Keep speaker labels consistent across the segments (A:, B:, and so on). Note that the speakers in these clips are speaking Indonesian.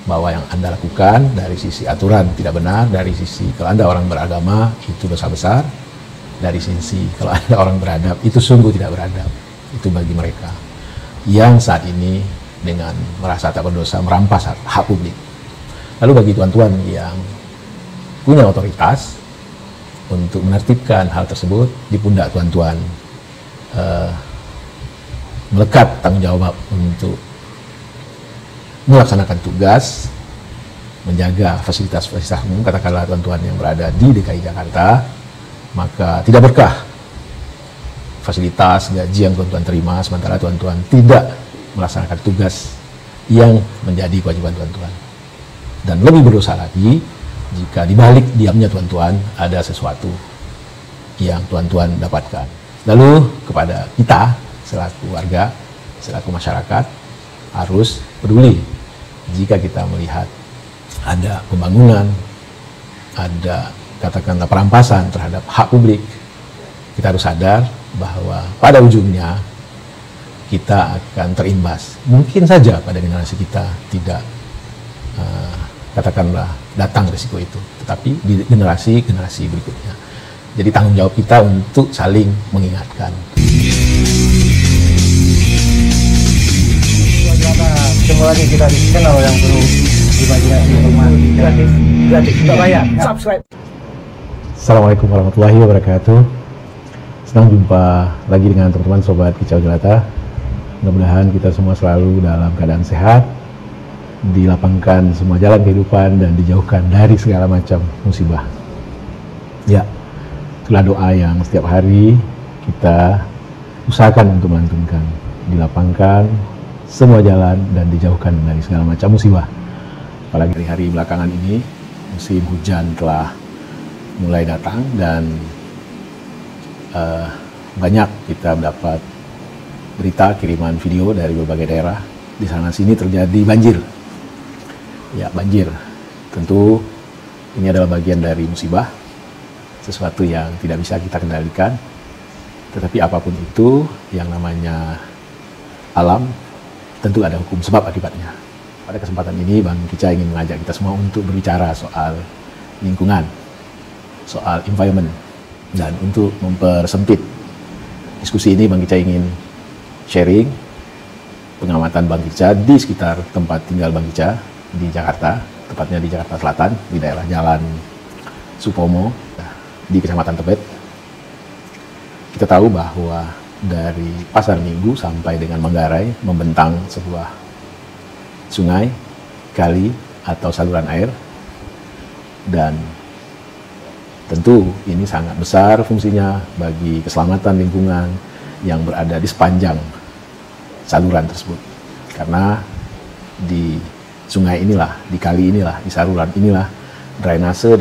A: bahwa yang Anda lakukan dari sisi aturan tidak benar, dari sisi kalau Anda orang beragama itu dosa besar, dari sisi kalau Anda orang beradab itu sungguh tidak beradab. Itu bagi mereka yang saat ini dengan merasa tak berdosa merampas hak publik. Lalu bagi tuan-tuan yang punya otoritas untuk menertibkan hal tersebut, di pundak tuan-tuan melekat tanggung jawab untuk melaksanakan tugas menjaga fasilitas-fasilitas umum, katakanlah tuan-tuan yang berada di DKI Jakarta, maka tidak berkah fasilitas gaji yang tuan-tuan terima sementara tuan-tuan tidak melaksanakan tugas yang menjadi kewajiban tuan-tuan. Dan lebih berdosa lagi jika dibalik diamnya tuan-tuan ada sesuatu yang tuan-tuan dapatkan. Lalu kepada kita selaku warga, selaku masyarakat harus peduli jika kita melihat ada pembangunan, ada katakanlah perampasan terhadap hak publik. Kita harus sadar bahwa pada ujungnya kita akan terimbas. Mungkin saja pada generasi kita tidak katakanlah datang risiko itu, tetapi di generasi berikutnya. Jadi tanggung jawab kita untuk saling mengingatkan.
B: Semua lagi kita di channel yang perlu dibagikan informasi gratis tidak bayar. Subscribe.
A: Assalamualaikum warahmatullahi wabarakatuh. Senang jumpa lagi dengan teman-teman sobat Kicau Jelata. Mudah-mudahan kita semua selalu dalam keadaan sehat, dilapangkan semua jalan kehidupan dan dijauhkan dari segala macam musibah. Ya, itulah doa yang setiap hari kita usahakan untuk melantunkan, dilapangkan semua jalan dan dijauhkan dari segala macam musibah. Apalagi hari-hari belakangan ini musim hujan telah mulai datang dan banyak kita mendapat berita kiriman video dari berbagai daerah. Di sana sini terjadi banjir. Ya, banjir. Tentu ini adalah bagian dari musibah, sesuatu yang tidak bisa kita kendalikan. Tetapi apapun itu yang namanya alam, tentu ada hukum sebab akibatnya. Pada kesempatan ini Bang Kica ingin mengajak kita semua untuk berbicara soal lingkungan, soal environment, dan untuk mempersempit diskusi ini Bang Kica ingin sharing pengamatan Bang Kica di sekitar tempat tinggal Bang Kica di Jakarta, tepatnya di Jakarta Selatan, di daerah Jalan Supomo, di Kecamatan Tebet. Kita tahu bahwa dari Pasar Minggu sampai dengan Manggarai membentang sebuah sungai, kali, atau saluran air, dan tentu ini sangat besar fungsinya bagi keselamatan lingkungan yang berada di sepanjang saluran tersebut. Karena di sungai inilah, di kali inilah, di saluran inilah drainase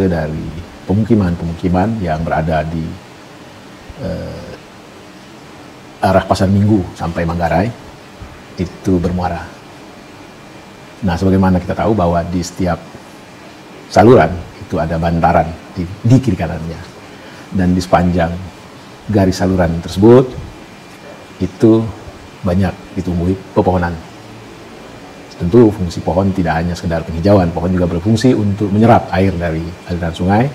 A: dari pemukiman yang berada di arah Pasar Minggu sampai Manggarai itu bermuara. Nah, sebagaimana kita tahu bahwa di setiap saluran itu ada bantaran di kiri kanannya, dan di sepanjang garis saluran tersebut itu banyak ditumbuhi pepohonan. Tentu fungsi pohon tidak hanya sekedar penghijauan, pohon juga berfungsi untuk menyerap air dari aliran sungai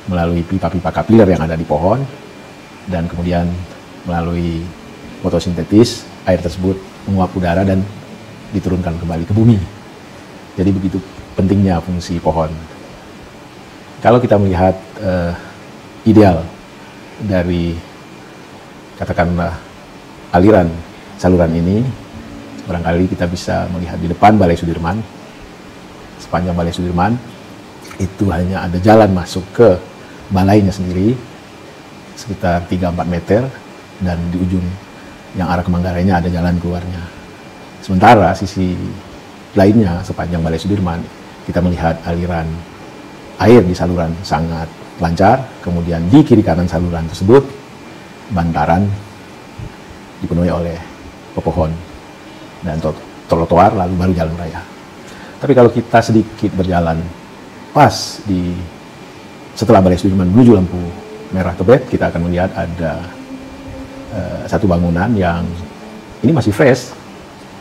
A: melalui pipa-pipa kapiler yang ada di pohon, dan kemudian melalui fotosintetis air tersebut menguap udara dan diturunkan kembali ke bumi. Jadi begitu pentingnya fungsi pohon. Kalau kita melihat ideal dari katakanlah aliran saluran ini, barangkali kita bisa melihat di depan Balai Sudirman. Sepanjang Balai Sudirman itu hanya ada jalan masuk ke balainya sendiri sekitar 3-4 meter, dan di ujung yang arah ke Manggarainya ada jalan keluarnya. Sementara sisi lainnya sepanjang Balai Sudirman kita melihat aliran air di saluran sangat lancar. Kemudian di kiri kanan saluran tersebut bantaran dipenuhi oleh pepohon dan trotoar, lalu baru jalan raya. Tapi kalau kita sedikit berjalan pas di setelah Balai Sudirman menuju lampu merah Tebet, kita akan melihat ada satu bangunan yang ini masih fresh,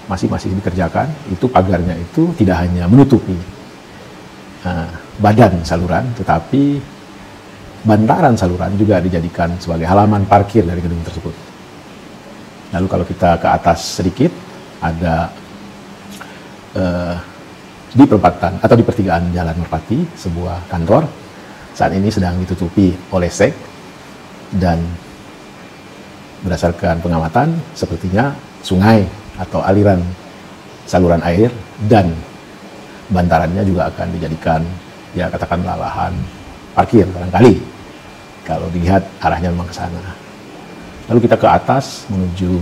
A: masih dikerjakan. Itu pagarnya itu tidak hanya menutupi badan saluran, tetapi bantaran saluran juga dijadikan sebagai halaman parkir dari gedung tersebut. Lalu kalau kita ke atas sedikit, ada di perempatan atau di pertigaan Jalan Merpati, sebuah kantor saat ini sedang ditutupi oleh sek, dan berdasarkan pengamatan sepertinya sungai atau aliran saluran air dan bantarannya juga akan dijadikan, ya katakanlah, lahan parkir barangkali kalau dilihat arahnya memang ke sana. Lalu kita ke atas menuju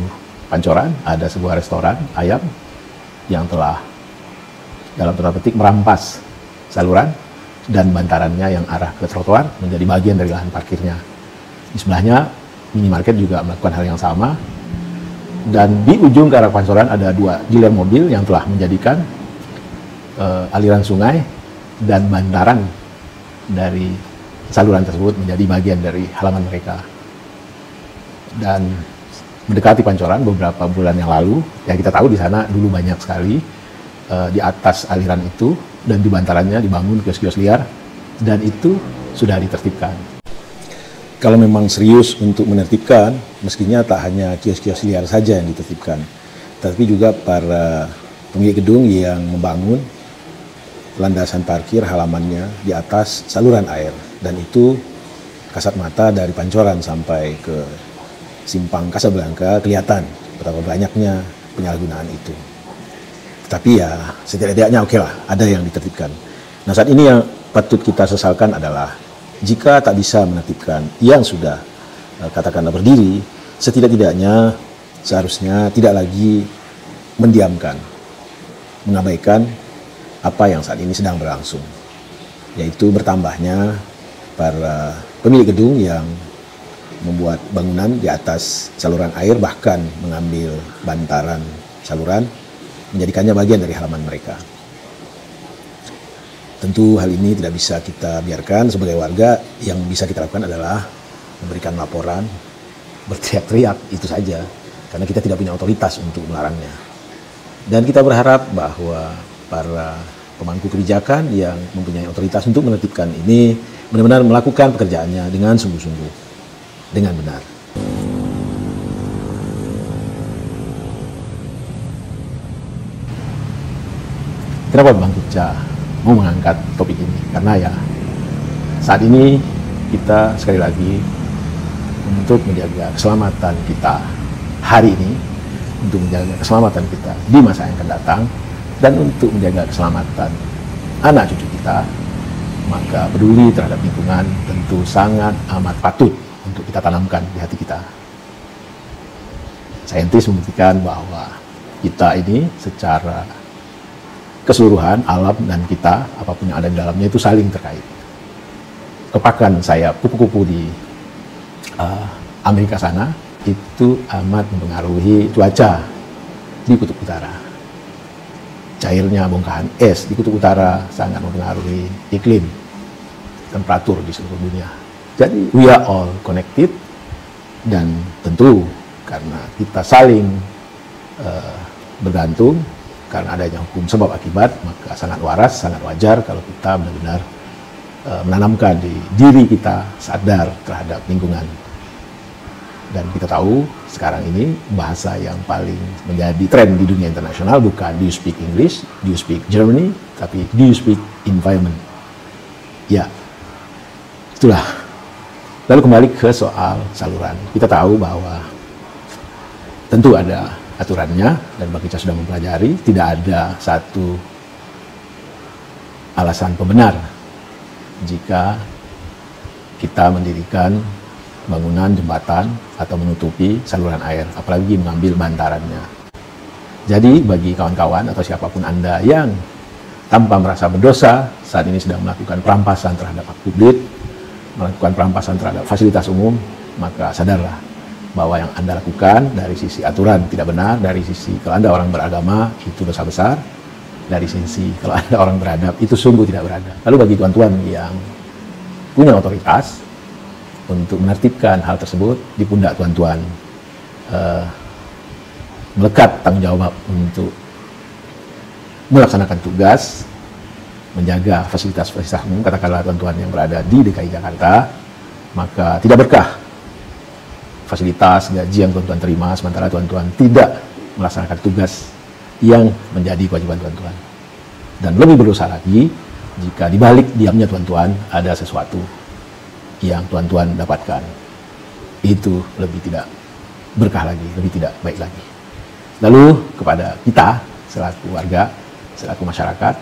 A: Pancoran, ada sebuah restoran ayam yang telah dalam tanda petik merampas saluran dan bantarannya yang arah ke trotoar menjadi bagian dari lahan parkirnya. Di sebelahnya minimarket juga melakukan hal yang sama, dan di ujung ke arah Pancoran ada dua dealer mobil yang telah menjadikan aliran sungai dan bantaran dari saluran tersebut menjadi bagian dari halaman mereka. Dan mendekati Pancoran beberapa bulan yang lalu, ya kita tahu di sana dulu banyak sekali di atas aliran itu dan di bantarannya dibangun kios-kios liar, dan itu sudah ditertibkan.
C: Kalau memang serius untuk menertibkan, mestinya tak hanya kios-kios liar saja yang ditertibkan, tapi juga para pemilik gedung yang membangun landasan parkir halamannya di atas saluran air, dan itu kasat mata dari Pancoran sampai ke Simpang Kasablanka kelihatan betapa banyaknya penyalahgunaan itu. Tapi ya setidaknya oke lah, ada yang ditertibkan. Nah, saat ini yang patut kita sesalkan adalah jika tak bisa menertibkan yang sudah katakanlah berdiri, setidak-tidaknya seharusnya tidak lagi mendiamkan, mengabaikan apa yang saat ini sedang berlangsung, yaitu bertambahnya para pemilik gedung yang membuat bangunan di atas saluran air, bahkan mengambil bantaran saluran menjadikannya bagian dari halaman mereka. Tentu hal ini tidak bisa kita biarkan. Sebagai warga, yang bisa kita lakukan adalah memberikan laporan, berteriak-teriak, itu saja, karena kita tidak punya otoritas untuk melarangnya. Dan kita berharap bahwa para pemangku kebijakan yang mempunyai otoritas untuk menertibkan ini benar-benar melakukan pekerjaannya dengan sungguh-sungguh, dengan benar.
A: Kenapa Bang Kicca mau mengangkat topik ini? Karena ya saat ini kita sekali lagi untuk menjaga keselamatan kita hari ini, untuk menjaga keselamatan kita di masa yang akan datang, dan untuk menjaga keselamatan anak cucu kita, maka peduli terhadap lingkungan tentu sangat amat patut untuk kita tanamkan di hati kita. Saintis membuktikan bahwa kita ini secara keseluruhan, alam dan kita, apapun yang ada di dalamnya itu saling terkait. Kepakan saya kupu-kupu di Amerika sana itu amat mempengaruhi cuaca di Kutub Utara. Cairnya bongkahan es di Kutub Utara sangat mempengaruhi iklim, temperatur di seluruh dunia. Jadi we are all connected, dan tentu karena kita saling bergantung, karena adanya hukum sebab akibat, maka sangat waras, sangat wajar kalau kita benar-benar menanamkan di diri kita sadar terhadap lingkungan. Dan kita tahu sekarang ini bahasa yang paling menjadi tren di dunia internasional bukan do you speak English, do you speak Germany, tapi do you speak environment. Ya, itulah. Lalu kembali ke soal saluran. Kita tahu bahwa tentu ada aturannya, dan Bang Kicca sudah mempelajari, tidak ada satu alasan pembenar jika kita mendirikan bangunan jembatan atau menutupi saluran air, apalagi mengambil bantarannya. Jadi bagi kawan-kawan atau siapapun Anda yang tanpa merasa berdosa saat ini sedang melakukan perampasan terhadap hak publik, melakukan perampasan terhadap fasilitas umum, maka sadarlah bahwa yang Anda lakukan dari sisi aturan tidak benar, dari sisi kalau Anda orang beragama itu dosa besar, dari sisi kalau Anda orang beradab itu sungguh tidak beradab. Lalu bagi tuan-tuan yang punya otoritas untuk menertibkan hal tersebut, di pundak tuan-tuan melekat tanggung jawab untuk melaksanakan tugas, menjaga fasilitas-fasilitas umum, katakanlah tuan-tuan yang berada di DKI Jakarta, maka tidak berkah fasilitas, gaji yang tuan-tuan terima, sementara tuan-tuan tidak melaksanakan tugas yang menjadi kewajiban tuan-tuan. Dan lebih berdosa lagi, jika dibalik diamnya tuan-tuan, ada sesuatu yang tuan-tuan dapatkan. Itu lebih tidak berkah lagi, lebih tidak baik lagi. Lalu kepada kita, selaku warga, selaku masyarakat,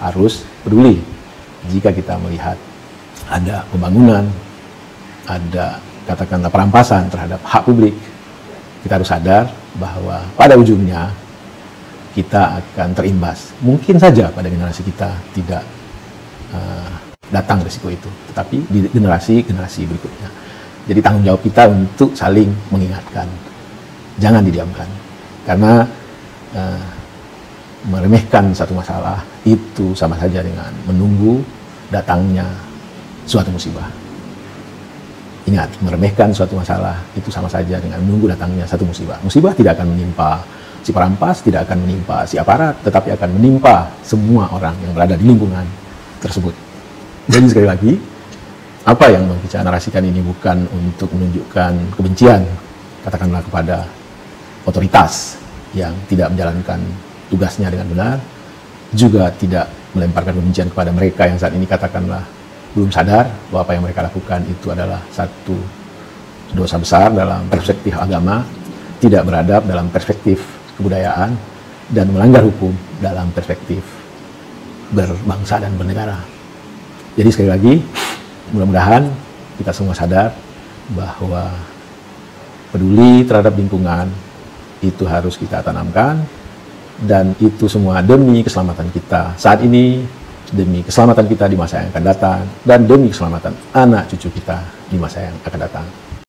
A: harus peduli jika kita melihat ada pembangunan, ada katakanlah perampasan terhadap hak publik. Kita harus sadar bahwa pada ujungnya kita akan terimbas. Mungkin saja pada generasi kita tidak datang risiko itu, tetapi di generasi berikutnya. Jadi tanggung jawab kita untuk saling mengingatkan, jangan didiamkan, karena meremehkan satu masalah itu sama saja dengan menunggu datangnya suatu musibah. Ingat, meremehkan suatu masalah itu sama saja dengan menunggu datangnya satu musibah. Musibah tidak akan menimpa si perampas, tidak akan menimpa si aparat, tetapi akan menimpa semua orang yang berada di lingkungan tersebut. Jadi sekali lagi, apa yang mau kita narasikan ini bukan untuk menunjukkan kebencian, katakanlah kepada otoritas yang tidak menjalankan tugasnya dengan benar, juga tidak melemparkan kebencian kepada mereka yang saat ini katakanlah belum sadar bahwa apa yang mereka lakukan itu adalah satu dosa besar dalam perspektif agama, tidak beradab dalam perspektif kebudayaan, dan melanggar hukum dalam perspektif berbangsa dan bernegara. Jadi sekali lagi, mudah-mudahan kita semua sadar bahwa peduli terhadap lingkungan itu harus kita tanamkan, dan itu semua demi keselamatan kita saat ini, demi keselamatan kita di masa yang akan datang, dan demi keselamatan anak cucu kita di masa yang akan datang.